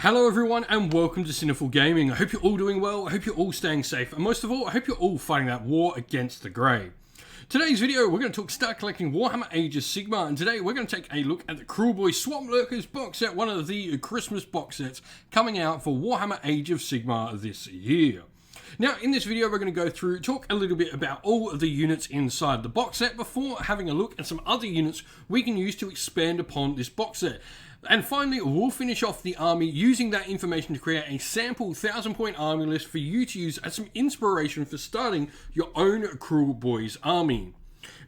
Hello everyone and welcome to Sinful Gaming. I hope you're all doing well, I hope you're all staying safe, and most of all, I hope you're all fighting that war against the grey. Today's video, we're going to talk start collecting Warhammer Age of Sigmar, and today we're going to take a look at the Kruleboyz Swamp-Lurkers box set, one of the Christmas box sets coming out for Warhammer Age of Sigmar this year. Now, in this video, we're going to go through, talk a little bit about all of the units inside the box set before having a look at some other units we can use to expand upon this box set. And finally, we'll finish off the army using that information to create a sample 1000-point army list for you to use as some inspiration for starting your own Kruleboyz army.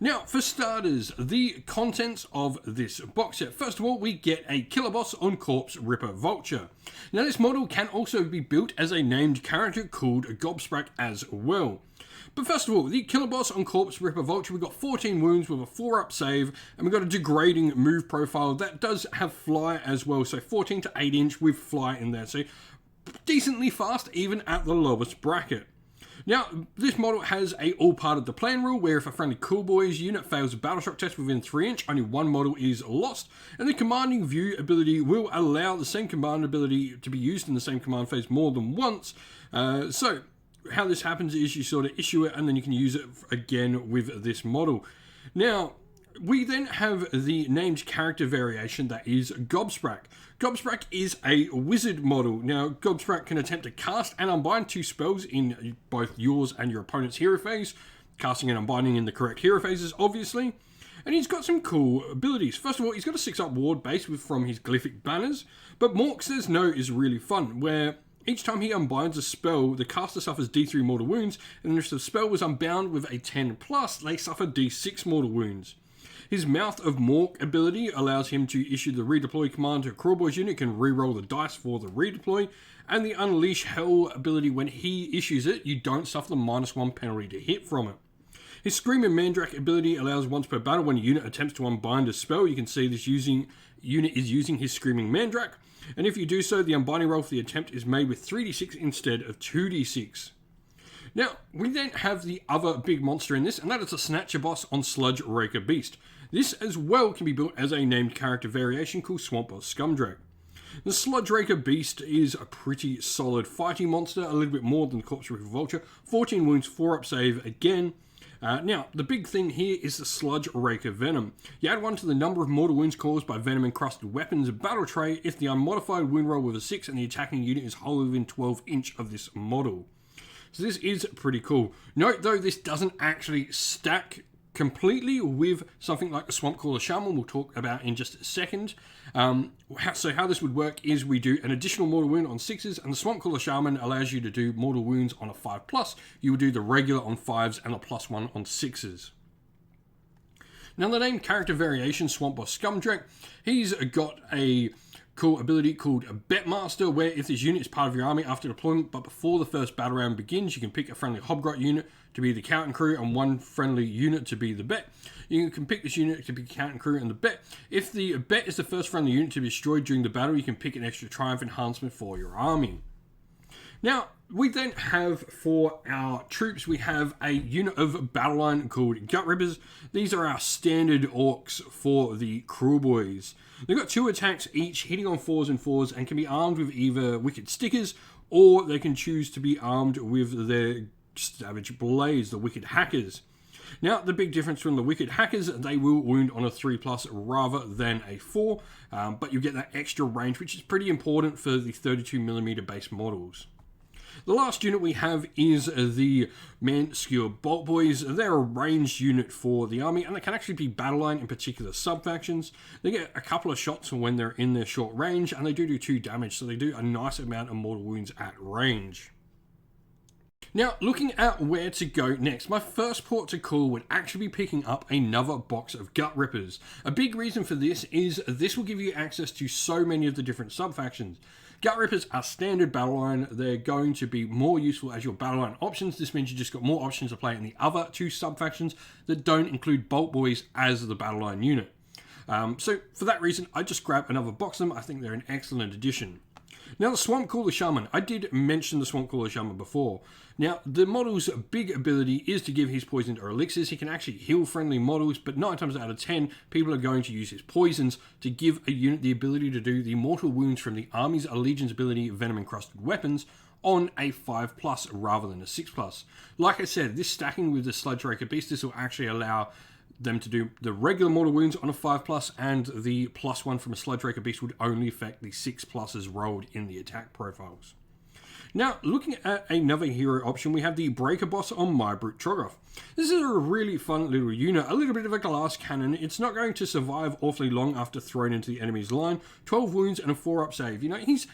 Now, for starters, the contents of this box set. First of all, we get a killer boss on Corpse Ripper Vulture. Now, this model can also be built as a named character called Gobsprak as well. But first of all, the killer boss on Corpse Ripper Vulture, we've got 14 wounds with a 4-up save, and we've got a degrading move profile that does have fly as well, so 14 to 8 inch with fly in there, so decently fast even at the lowest bracket. Now, this model has a all part of the plan rule, where if a friendly Kruleboyz unit fails a battle shock test within 3 inch, only one model is lost, and the commanding view ability will allow the same command ability to be used in the same command phase more than once. So how this happens is you sort of issue it and then you can use it again with this model. Now, we then have the named character variation that is Gobsprak. Gobsprak is a wizard model. Now, Gobsprak can attempt to cast and unbind 2 spells in both yours and your opponent's hero phase, casting and unbinding in the correct hero phases, obviously. And he's got some cool abilities. First of all, he's got a 6-up ward base from his glyphic banners, but Mork Says No is really fun, where each time he unbinds a spell, the caster suffers D3 mortal wounds, and if the spell was unbound with a 10+, they suffer D6 mortal wounds. His Mouth of Mork ability allows him to issue the redeploy command to a Kruleboyz unit, can re-roll the dice for the redeploy, and the Unleash Hell ability, when he issues it, you don't suffer the -1 penalty to hit from it. His Screaming Mandrake ability allows once per battle when a unit attempts to unbind a spell, you can see this unit is using his Screaming Mandrake, and if you do so, the unbinding roll for the attempt is made with 3d6 instead of 2d6. Now, we then have the other big monster in this, and that is a Snatcher boss on Sludge Raker Beast. This as well can be built as a named character variation called Swamp-Lurkers Scumdrake. The Sludge Raker Beast is a pretty solid fighting monster, a little bit more than Corpse Ripper Vulture. 14 wounds, 4-up save again. Now, the big thing here is the Sludge Raker Venom. You add 1 to the number of mortal wounds caused by venom-encrusted weapons battle tray if the unmodified wound roll with a 6 and the attacking unit is wholly within 12 inch of this model. So this is pretty cool. Note though, this doesn't actually stack completely with something like the Swamp Crawler Shaman we'll talk about in just a second. So how this would work is we do an additional mortal wound on 6s, and the Swamp Crawler Shaman allows you to do mortal wounds on a 5+. You would do the regular on 5s and a +1 on 6s. Now, the named character variation, Swamp Boss Scumdrake, he's got a cool ability called Betmaster, where if this unit is part of your army after deployment, but before the first battle round begins, you can pick a friendly Hobgrot unit to be the count and crew and 1 friendly unit to be the bet. You can pick this unit to be count and crew and the bet. If the bet is the first friendly unit to be destroyed during the battle, you can pick an extra triumph enhancement for your army. Now, we then have for our troops, we have a unit of battle line called Gut Rippers. These are our standard orcs for the Kruleboyz. They've got 2 attacks each, hitting on 4s and 4s, and can be armed with either Wicked Stickers, or they can choose to be armed with their Savage Blades, the Wicked Hackers. Now, the big difference from the Wicked Hackers, they will wound on a 3+ rather than a 4, but you get that extra range, which is pretty important for the 32mm base models. The last unit we have is the Manskewer Bolt Boys. They're a ranged unit for the army, and they can actually be battle line in particular sub-factions. They get a couple of shots when they're in their short range, and they do 2 damage, so they do a nice amount of mortal wounds at range. Now, looking at where to go next, my first port to call would actually be picking up another box of Gut Rippers. A big reason for this is this will give you access to so many of the different sub-factions. Gut Rippers are standard battle line. They're going to be more useful as your battle line options. This means you just got more options to play in the other 2 sub-factions that don't include Bolt Boys as the battle line unit. So for that reason, I just grabbed another box of them. I think they're an excellent addition. Now, the Swamp-Cooler Shaman. I did mention the Swamp-Cooler Shaman before. Now, the model's big ability is to give his poison or elixirs. He can actually heal friendly models, but 9 times out of 10, people are going to use his poisons to give a unit the ability to do the mortal wounds from the army's Allegiance ability, Venom-Encrusted Weapons, on a 5+ rather than a 6+. Like I said, this stacking with the Sludge Raker Beast, this will actually allow them to do the regular mortal wounds on a 5+, and the +1 from a Sludge Raker Beast would only affect the 6+s rolled in the attack profiles. Now, looking at another hero option, we have the Breaker Boss on My Brute Troggoth. This is a really fun little unit, a little bit of a glass cannon. It's not going to survive awfully long after thrown into the enemy's line. 12 wounds and a 4-up save. You know, he's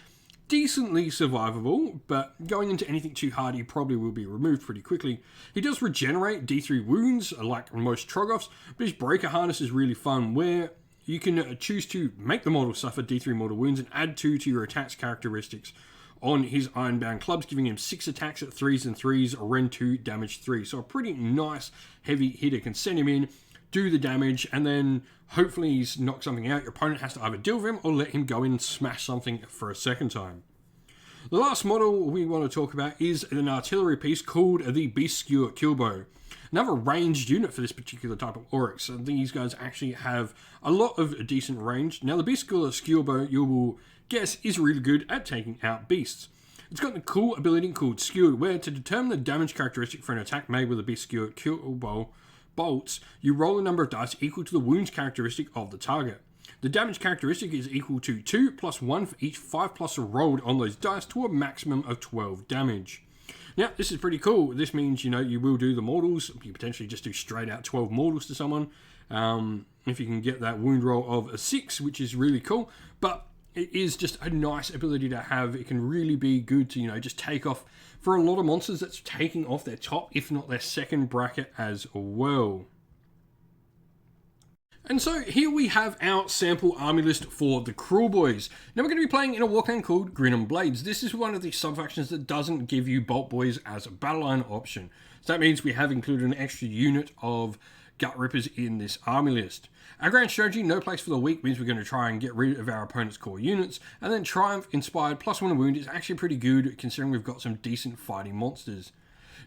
decently survivable, but going into anything too hard, he probably will be removed pretty quickly. He does regenerate D3 wounds, like most Troggoths, but his Breaker Harness is really fun, where you can choose to make the model suffer D3 mortal wounds and add 2 to your attacks characteristics on his Ironbound clubs, giving him 6 attacks at 3s and 3s, Ren 2, damage 3. So a pretty nice heavy hitter. Can send him in, do the damage, and then hopefully he's knocked something out. Your opponent has to either deal with him or let him go in and smash something for a second time. The last model we want to talk about is an artillery piece called the Beast Skewer Killbow. Another ranged unit for this particular type of Oryx. And these guys actually have a lot of decent range. Now, the Beast Skewer Bow, you will guess, is really good at taking out beasts. It's got a cool ability called Skewered, where to determine the damage characteristic for an attack made with a Beast Skewer Killbow bolts, you roll a number of dice equal to the wounds characteristic of the target. The damage characteristic is equal to 2 + 1 for each 5+ rolled on those dice to a maximum of 12 damage. Now, this is pretty cool. This means, you know, you will do the mortals. You potentially just do straight out 12 mortals to someone. If you can get that wound roll of a 6, which is really cool. But it is just a nice ability to have. It can really be good to, you know, just take off for a lot of monsters. That's taking off their top, if not their second bracket as well. And so here we have our sample army list for the Kruleboyz. Now we're going to be playing in a warclan called Grin and Blades. This is one of the sub-factions that doesn't give you Bolt Boys as a battle line option. So that means we have included an extra unit of Gut Rippers in this army list. Our grand strategy, no place for the weak, means we're going to try and get rid of our opponent's core units. And then Triumph Inspired +1 wound is actually pretty good considering we've got some decent fighting monsters.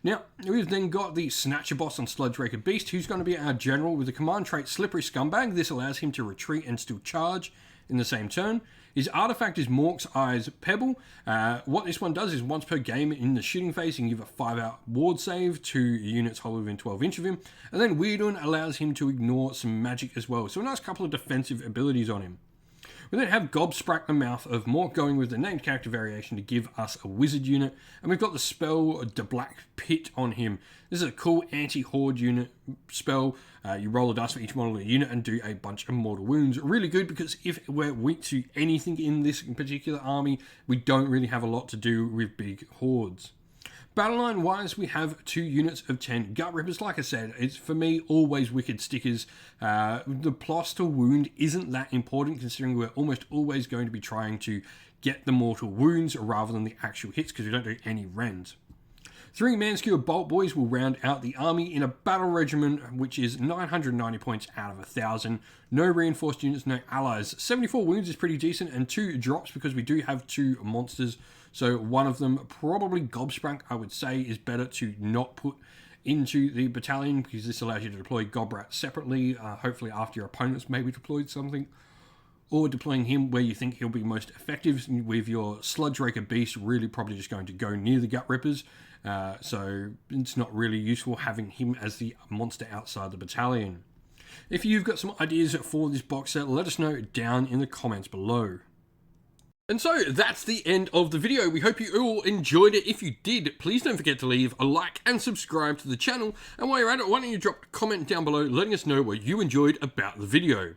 Now, we've then got the Snatcher Boss on Sludge Raker Beast, who's going to be our general with the command trait Slippery Scumbag. This allows him to retreat and still charge in the same turn. His artifact is Mork's Eyes Pebble. What this one does is once per game in the shooting phase, he can give a 5-out ward save to units holding within 12 inch of him. And then Weirdun allows him to ignore some magic as well. So a nice couple of defensive abilities on him. We then have Gobsprak the Mouth of Mork going with the named character variation to give us a wizard unit. And we've got the spell The Black Pit on him. This is a cool anti-horde unit spell. You roll a dice for each model of the unit and do a bunch of mortal wounds. Really good because if we're weak to anything in this particular army, we don't really have a lot to do with big hordes. Battle line wise, we have 2 units of 10 Gut Rippers. Like I said, it's for me always wicked stickers. The plus to wound isn't that important considering we're almost always going to be trying to get the mortal wounds rather than the actual hits because we don't do any rends. 3 Manskewer Bolt Boys will round out the army in a battle regimen which is 990 points out of 1,000. No reinforced units, no allies. 74 wounds is pretty decent and 2 drops because we do have 2 monsters. So one of them, probably Gobsprank, I would say, is better to not put into the battalion because this allows you to deploy Gobrat separately, hopefully after your opponent's maybe deployed something, or deploying him where you think he'll be most effective with your Sludge Raker Beast really probably just going to go near the Gut Rippers. So it's not really useful having him as the monster outside the battalion. If you've got some ideas for this box set, let us know down in the comments below. And so that's the end of the video. We hope you all enjoyed it. If you did, please don't forget to leave a like and subscribe to the channel. And while you're at it, why don't you drop a comment down below letting us know what you enjoyed about the video.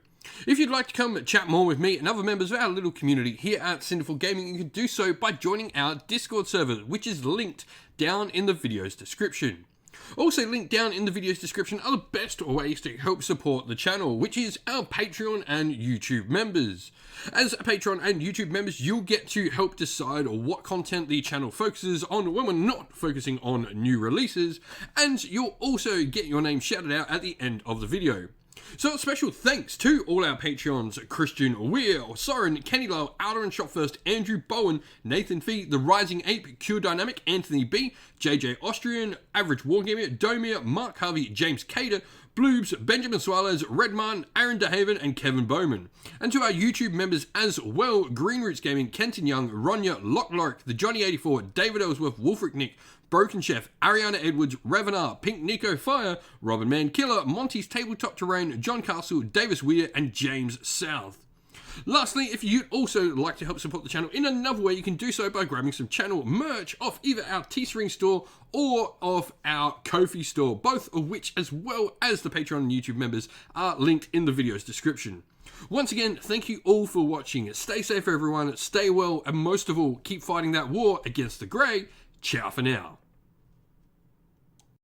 If you'd like to come chat more with me and other members of our little community here at Cinderful Gaming, you can do so by joining our Discord server, which is linked down in the video's description. Also linked down in the video's description are the best ways to help support the channel, which is our Patreon and YouTube members. As Patreon and YouTube members, you'll get to help decide what content the channel focuses on when we're not focusing on new releases, and you'll also get your name shouted out at the end of the video. So special thanks to all our Patreons: Christian Weir, Soren, Kenny Lowe, Outer and Shot First, Andrew Bowen, Nathan Fee, The Rising Ape, Q Dynamic, Anthony B, JJ Austrian, Average Wargamer, Domir, Mark Harvey, James Cater, Bloobs, Benjamin Suarez, Redman, Aaron DeHaven, and Kevin Bowman. And to our YouTube members as well: Green Roots Gaming, Kenton Young, Ronya, Locklark, The Johnny84, David Ellsworth, Wolfric Nick, Broken Chef, Ariana Edwards, Revenar, Pink Nico Fire, Robin Man Killer, Monty's Tabletop Terrain, John Castle, Davis Weir, and James South. Lastly, if you'd also like to help support the channel in another way, you can do so by grabbing some channel merch off either our Teespring store or off our Ko-fi store, both of which, as well as the Patreon and YouTube members, are linked in the video's description. Once again, thank you all for watching. Stay safe, everyone. Stay well, and most of all, keep fighting that war against the Grey. Ciao for now.